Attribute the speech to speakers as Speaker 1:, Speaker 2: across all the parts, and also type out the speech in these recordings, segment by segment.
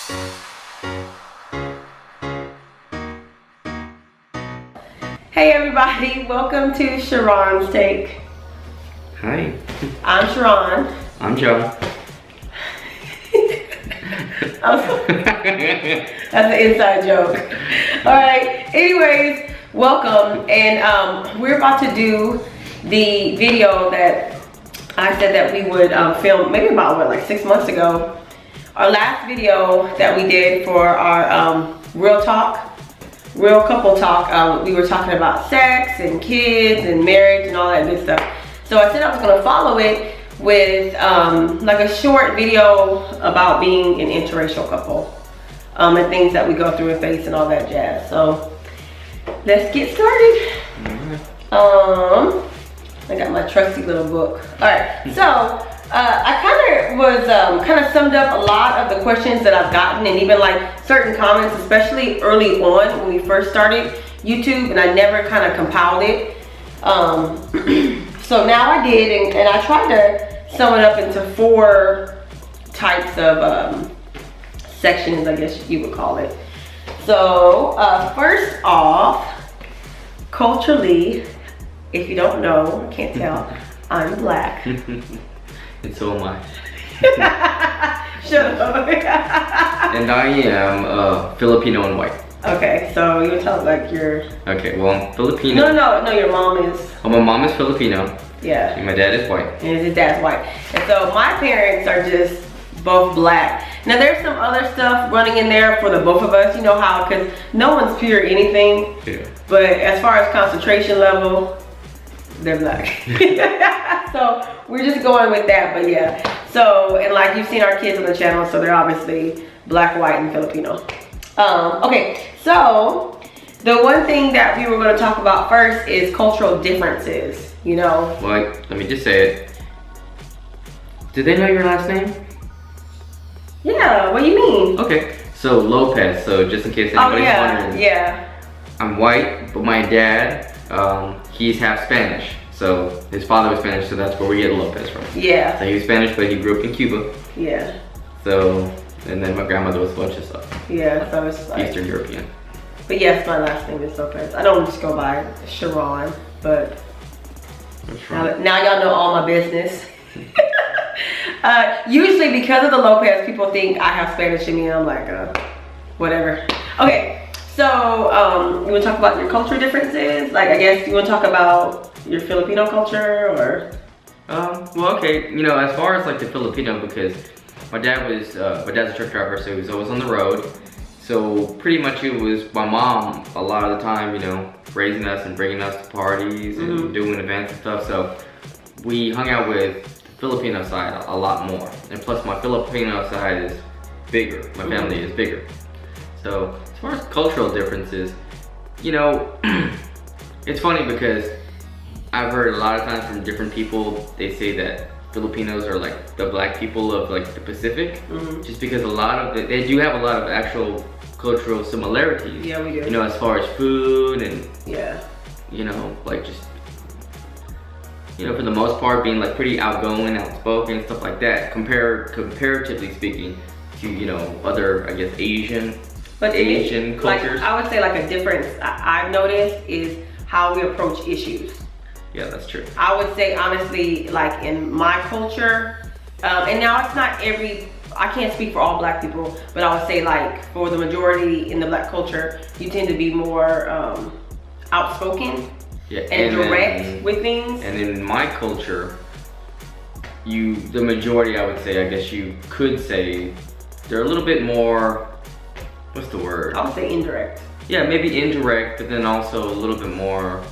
Speaker 1: Hey everybody, welcome to Sharron's Take.
Speaker 2: Hi.
Speaker 1: I'm Sharron.
Speaker 2: I'm Joe.
Speaker 1: That's an inside joke. Alright, anyways, welcome. And we're about to do the video that I said that we would film maybe about, what, like 6 months ago. Our last video that we did for our real couple talk, we were talking about sex and kids and marriage and all that good stuff. So I said I was going to follow it with like a short video about being an interracial couple and things that we go through and face and all that jazz. So let's get started. I got my trusty little book. All right, so I kind of summed up a lot of the questions that I've gotten, and even like certain comments, especially early on when we first started YouTube, and I never kind of compiled it. So now I did, and I tried to sum it up into 4 types of sections, I guess you would call it. So first off, culturally, if you don't know, I can't tell, I'm black.
Speaker 2: And so am I.
Speaker 1: Shut up.
Speaker 2: And I am Filipino and white.
Speaker 1: Okay, so you tell like your...
Speaker 2: Okay, well, I'm Filipino.
Speaker 1: No, your mom is...
Speaker 2: Oh, my mom is Filipino.
Speaker 1: Yeah.
Speaker 2: And my dad is white.
Speaker 1: And his dad's white. And so my parents are just both black. Now there's some other stuff running in there for the both of us. You know how, because no one's pure anything.
Speaker 2: Yeah.
Speaker 1: But as far as concentration level, they're black. So we're just going with that, but yeah. So, and like you've seen our kids on the channel, so they're obviously black, white, and Filipino. Okay, so the one thing that we were going to talk about first is cultural differences, you know.
Speaker 2: Well, let me just say it. Do they know your last name?
Speaker 1: Yeah, what do you mean?
Speaker 2: Okay, so Lopez, so just in case anybody's wondering.
Speaker 1: Yeah.
Speaker 2: I'm white, but my dad, he's half Spanish. So his father was Spanish, so that's where we get Lopez from.
Speaker 1: Yeah.
Speaker 2: So he was Spanish, but he grew up in Cuba.
Speaker 1: Yeah.
Speaker 2: So, and then my grandmother was a bunch of stuff.
Speaker 1: Yeah, so it's like...
Speaker 2: Eastern European.
Speaker 1: But yes, my last name is Lopez. I don't just go by Sharron, but now y'all know all my business. Usually because of the Lopez, people think I have Spanish in me, and I'm like, whatever. Okay, so you want to talk about your culture differences? Like, I guess you want to talk about your Filipino culture, or?
Speaker 2: Well, okay, you know, as far as like the Filipino, because my dad's a truck driver, so he was always on the road. So pretty much it was my mom a lot of the time, you know, raising us and bringing us to parties and doing events and stuff. So we hung out with the Filipino side a lot more. And plus my Filipino side is bigger. My family is bigger. So as far as cultural differences, you know, it's funny because I've heard a lot of times from different people, they say that Filipinos are like the black people of like the Pacific, just because a lot of they do have a lot of actual cultural similarities.
Speaker 1: Yeah, we do.
Speaker 2: You know, as far as food and you know, like just, you know, for the most part being like pretty outgoing, outspoken, stuff like that. Comparatively speaking to, you know, other, I guess, Asian cultures.
Speaker 1: Like, I would say like a difference I've noticed is how we approach issues.
Speaker 2: Yeah, that's true.
Speaker 1: I would say honestly, like in my culture, and now it's not I can't speak for all black people, but I would say like for the majority in the black culture, you tend to be more outspoken and direct with things.
Speaker 2: And in my culture, the majority, I would say, I guess you could say, they're a little bit more, what's the word?
Speaker 1: I would say indirect.
Speaker 2: Yeah, maybe indirect, but then also a little bit more,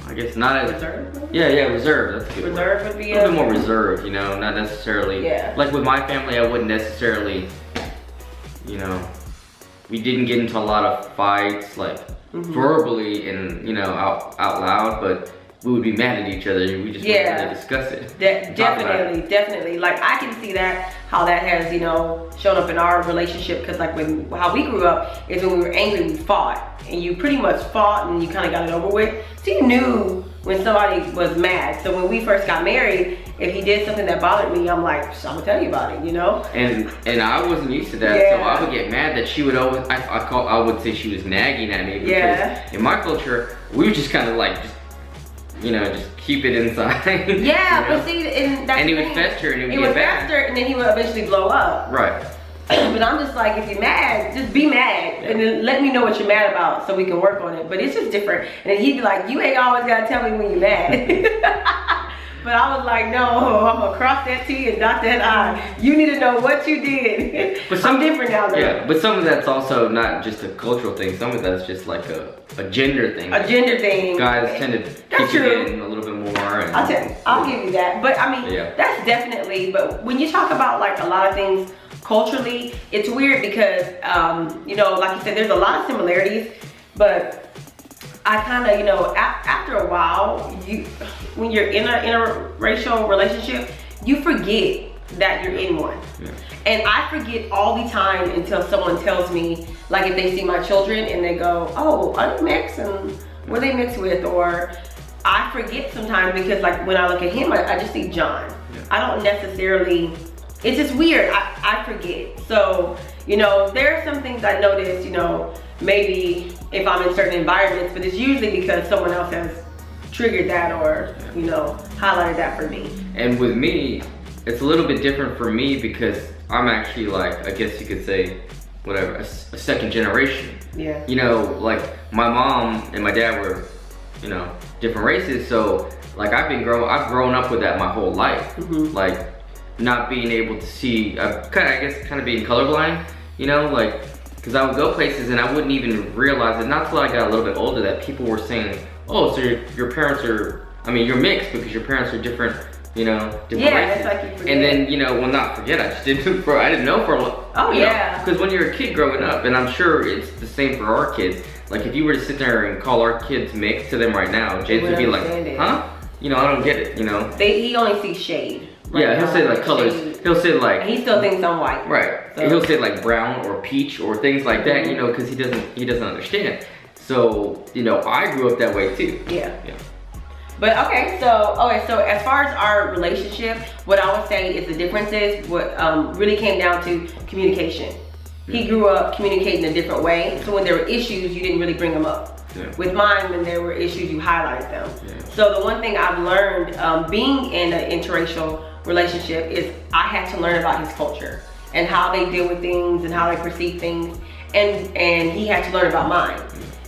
Speaker 2: I guess not as...
Speaker 1: Reserved?
Speaker 2: Yeah, reserved, that's a good
Speaker 1: word. Would be a
Speaker 2: little bit more reserved, you know, not necessarily...
Speaker 1: Yeah.
Speaker 2: Like with my family, I wouldn't necessarily, you know, we didn't get into a lot of fights, like, verbally and, you know, out loud, but we would be mad at each other. We just wouldn't really discuss it.
Speaker 1: Definitely. Like, I can see that, how that has, you know, shown up in our relationship, because like how we grew up is when we were angry, we fought. And you pretty much fought and you kind of got it over with. So you knew when somebody was mad. So when we first got married, if he did something that bothered me, I'm like, I'm gonna tell you about it, you know?
Speaker 2: And I wasn't used to that,
Speaker 1: Yeah.
Speaker 2: so I would get mad that she would always, I would say she was nagging at me, because
Speaker 1: Yeah.
Speaker 2: in my culture, we would just kind of like, just keep it inside.
Speaker 1: Yeah,
Speaker 2: you know?
Speaker 1: but see, and that's
Speaker 2: and
Speaker 1: the
Speaker 2: it would
Speaker 1: thing.
Speaker 2: fester and it would
Speaker 1: It
Speaker 2: get
Speaker 1: would
Speaker 2: bad.
Speaker 1: fester, and then he would eventually blow up.
Speaker 2: Right.
Speaker 1: But I'm just like, if you're mad, just be mad, and then let me know what you're mad about so we can work on it. But it's just different. And then he'd be like, you ain't always gotta tell me when you're mad. But I was like, no, I'm gonna cross that T and dot that I. You need to know what you did.
Speaker 2: But
Speaker 1: I'm different now, though.
Speaker 2: Yeah, but some of that's also not just a cultural thing. Some of that's just like a gender thing.
Speaker 1: A gender thing.
Speaker 2: Guys tend to
Speaker 1: That's
Speaker 2: keep
Speaker 1: true.
Speaker 2: it in a little bit more. And,
Speaker 1: I'll give you that. But I mean,
Speaker 2: Yeah.
Speaker 1: that's definitely, but when you talk about like a lot of things culturally, it's weird because, you know, like you said, there's a lot of similarities, but I kind of, you know, after a while, when you're in a interracial relationship, you forget that you're in one.
Speaker 2: Yeah.
Speaker 1: And I forget all the time until someone tells me, like if they see my children and they go, oh, are they mixed and what are they mixed with? Or I forget sometimes because like when I look at him, I just see John.
Speaker 2: Yeah.
Speaker 1: I don't necessarily, it's just weird, I forget. So, you know, there are some things I notice, you know, maybe if I'm in certain environments, but it's usually because someone else has triggered that or, you know, highlighted that for me.
Speaker 2: And with me, it's a little bit different for me because I'm actually like, I guess you could say, whatever, a second generation.
Speaker 1: Yeah.
Speaker 2: You know, like my mom and my dad were, you know, different races. So like I've grown up with that my whole life.
Speaker 1: Mm-hmm.
Speaker 2: Like not being able to see, I guess kind of being colorblind, you know, like, because I would go places and I wouudn't even realize it, not till I got a little bit older, that people were saying, oh, so your parents are, I mean, you're mixed because your parents are different, you know, different races.
Speaker 1: It's like you forget.
Speaker 2: And then, you know, well, not forget, I just didn't, I didn't know for a while.
Speaker 1: Oh, yeah.
Speaker 2: Because when you're a kid growing up, and I'm sure it's the same for our kids, like if you were to sit there and call our kids mixed to them right now, James would be like, huh? You know, I don't get it, you know?
Speaker 1: He only sees shade. Right
Speaker 2: Yeah, he'll
Speaker 1: now,
Speaker 2: say like colors.
Speaker 1: shade.
Speaker 2: He'll say like,
Speaker 1: And he still thinks I'm white.
Speaker 2: right.
Speaker 1: So.
Speaker 2: He'll say like brown or peach or things like that, you know, because he doesn't understand. So, you know, I grew up that way too.
Speaker 1: Yeah.
Speaker 2: Yeah.
Speaker 1: But okay, so as far as our relationship, what I would say is the differences, what really came down to communication. He grew up communicating a different way, so when there were issues, you didn't really bring them up.
Speaker 2: Yeah.
Speaker 1: With mine, when there were issues, you highlighted them.
Speaker 2: Yeah.
Speaker 1: So the one thing I've learned being in an interracial relationship is I had to learn about his culture and how they deal with things and how they perceive things, and he had to learn about mine.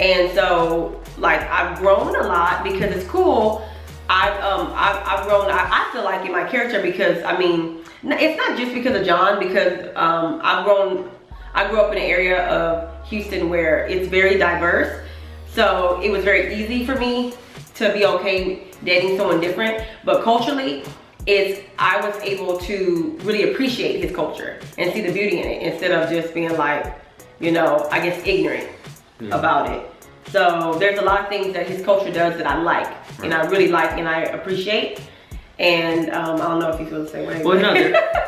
Speaker 1: And so like I've grown a lot because it's cool. I've grown, I feel like, in my character because I mean it's not just because of John, because I grew up in an area of Houston where it's very diverse. So it was very easy for me to be okay dating someone different. But culturally, I was able to really appreciate his culture and see the beauty in it instead of just being like, you know, I guess ignorant about it. So there's a lot of things that his culture does that I like, and I really like and I appreciate. And I don't know if you feel the same way.
Speaker 2: Well, no,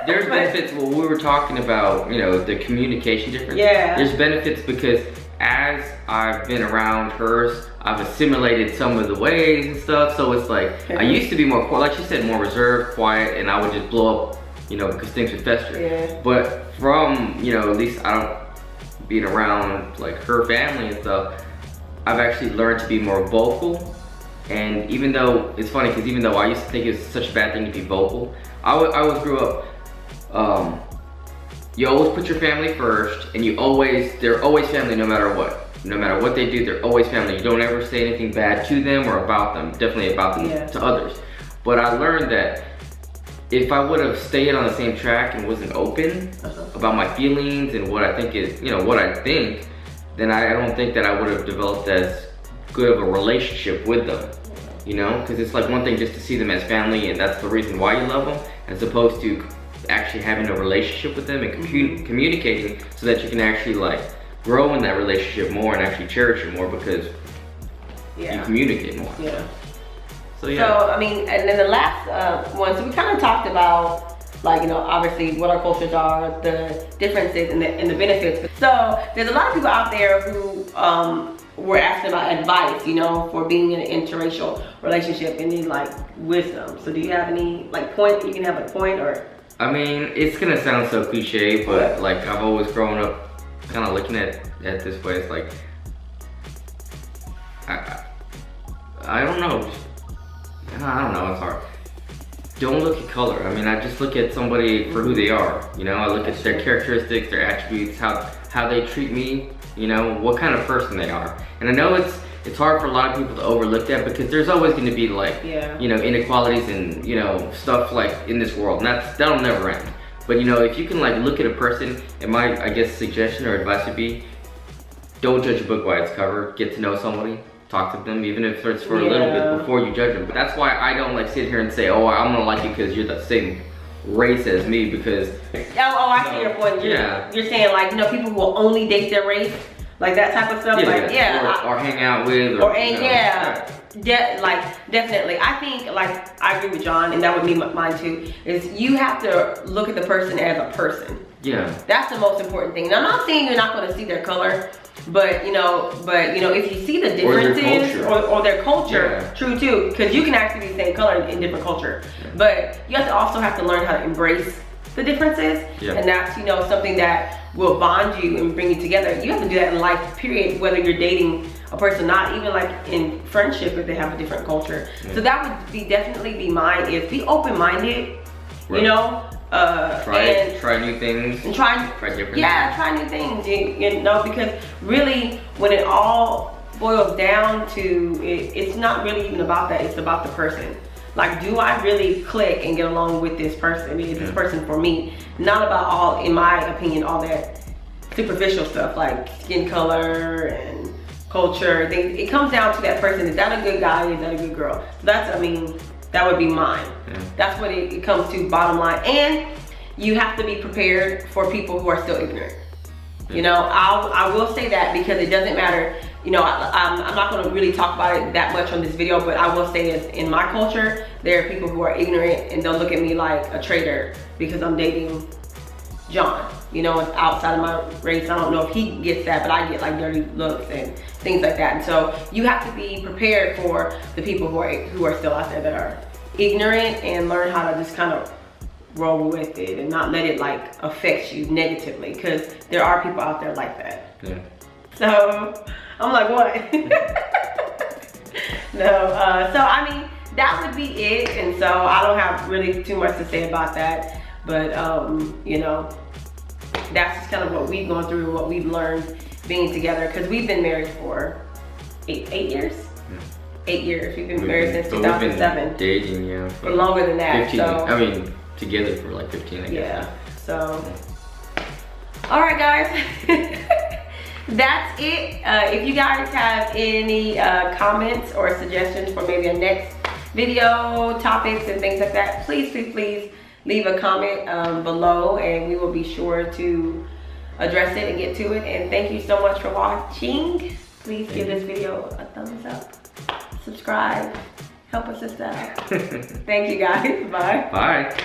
Speaker 2: there's benefits. Well, we were talking about, you know, the communication difference.
Speaker 1: Yeah.
Speaker 2: There's benefits because as I've been around hers, I've assimilated some of the ways and stuff. So it's like, I used to be more, like she said, more reserved, quiet, and I would just blow up, you know, because things would fester.
Speaker 1: Yeah.
Speaker 2: But from, you know, at least I don't, being around like her family and stuff, I've actually learned to be more vocal. And even though, it's funny because even though I used to think it was such a bad thing to be vocal, I always grew up, you always put your family first, and they're always family no matter what. No matter what they do, they're always family. You don't ever say anything bad to them or about them, definitely about them to others. But I learned that if I would have stayed on the same track and wasn't open about my feelings and what I think is, you know, what I think, then I don't think that I would have developed as good of a relationship with them, you know? Because it's like one thing just to see them as family and that's the reason why you love them, as opposed to actually having a relationship with them and communicating so that you can actually like grow in that relationship more and actually cherish it more because you communicate more.
Speaker 1: Yeah.
Speaker 2: So yeah.
Speaker 1: So I mean, and then the last one, so we kind of talked about, like, you know, obviously what our cultures are, the differences and the benefits. So there's a lot of people out there who we're asking about advice, you know, for being in an interracial relationship and need like wisdom. So do you have any like point? You can have a point or.
Speaker 2: I mean, it's gonna sound so cliche, but like I've always grown up kind of looking at this way. It's like I don't know. I don't know. It's hard. Don't look at color. I mean, I just look at somebody for who they are. You know, I look at their characteristics, their attributes, how they treat me. You know, what kind of person they are. And I know it's hard for a lot of people to overlook that because there's always going to be like, you know, inequalities and, you know, stuff like in this world. And that'll never end. But, you know, if you can like look at a person, and my, I guess, suggestion or advice would be, don't judge a book by its cover. Get to know somebody. Talk to them, even if it's for a little bit before you judge them. But that's why I don't like sit here and say, oh, I'm gonna like you because you're the same race as me, because
Speaker 1: I see your point. You're saying like, you know, people who will only date their race, like that type of stuff.
Speaker 2: Or hang out with,
Speaker 1: like definitely. I think like I agree with John, and that would be mine too. Is you have to look at the person as a person.
Speaker 2: Yeah,
Speaker 1: that's the most important thing. And I'm not saying you're not going to see their color, but you know, if you see the differences or their culture, true too, because you can actually be the same color in different culture. But you have to also have to learn how to embrace the differences, and that's, you know, something that will bond you and bring you together. You have to do that in life, period, whether you're dating a person or not, even like in friendship if they have a different culture. So that would definitely be mine, is be open-minded, you know,
Speaker 2: try new things
Speaker 1: and try different try new things, you know, because really when it all boils down to it's not really even about that, it's about the person. Like, do I really click and get along with this person? Is this person for me? Not about all, in my opinion, all that superficial stuff like skin color and culture things. It comes down to that person. Is that a good guy? Is that a good girl? So that's, I mean, that would be mine. That's what it comes to, bottom line. And you have to be prepared for people who are still ignorant. You know, I will say that, because it doesn't matter. You know, I'm not going to really talk about it that much on this video, but I will say is in my culture, there are people who are ignorant and they'll look at me like a traitor because I'm dating John. You know, it's outside of my race. I don't know if he gets that, but I get like dirty looks and things like that. And so you have to be prepared for the people who are still out there that are ignorant, and learn how to just kind of roll with it and not let it like affect you negatively, because there are people out there like that. So I'm like, what? No, so I mean, that would be it. And so I don't have really too much to say about that, but you know, that's just kind of what we've gone through, what we've learned being together, because we've been married for eight years. 8 years. We've been married since 2007.
Speaker 2: We've been dating, for
Speaker 1: longer than that.
Speaker 2: 15. So, I mean, together for like 15, I guess.
Speaker 1: Yeah. So, all right, guys. That's it. If you guys have any comments or suggestions for maybe a next video, topics and things like that, please leave a comment below, and we will be sure to address it and get to it. And thank you so much for watching. Please give this video a thumbs up, subscribe, help us out. Thank you guys. Bye.
Speaker 2: Bye.